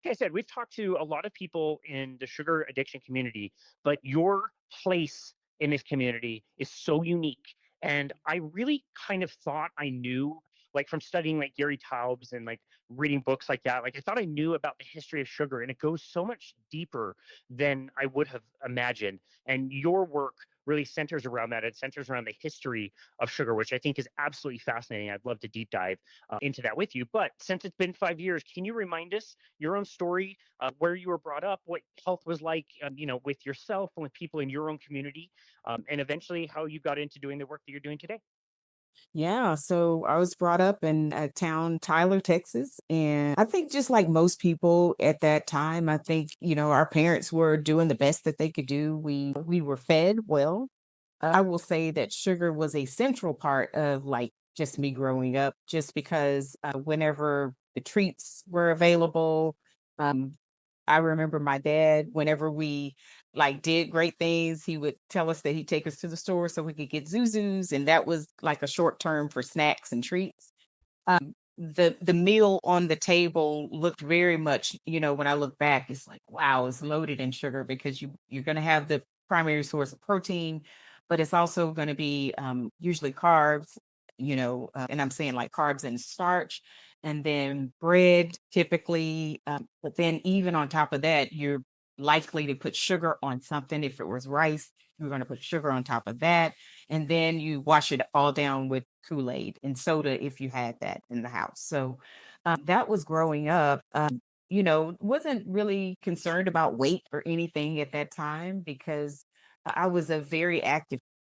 like I said, we've talked to a lot of people in the sugar addiction community, but your place in this community is so unique. And I really kind of thought I knew, like from studying like Gary Taubes and like reading books like that, like I thought I knew about the history of sugar, and it goes so much deeper than I would have imagined. And your work really centers around that. It centers around the history of sugar, which I think is absolutely fascinating. I'd love to deep dive into that with you. But since it's been 5 years, can you remind us your own story, where you were brought up, what health was like, with yourself and with people in your own community, and eventually how you got into doing the work that you're doing today? Yeah, so I was brought up in a town, Tyler, Texas. And I think just like most people at that time, I think, our parents were doing the best that they could do. We were fed well. I will say that sugar was a central part of like just me growing up, just because whenever the treats were available, um, I remember my dad, whenever we like did great things, he would tell us that he'd take us to the store so we could get Zuzus, and that was like a short term for snacks and treats. The meal on the table looked very much, when I look back, it's like, wow, it's loaded in sugar because you're gonna have the primary source of protein, but it's also gonna be usually carbs, and I'm saying like carbs and starch, and then bread typically. But then even on top of that, you're likely to put sugar on something. If it was rice, you're gonna put sugar on top of that, and then you wash it all down with Kool-Aid and soda if you had that in the house. So that was growing up. Wasn't really concerned about weight or anything at that time because I was a very active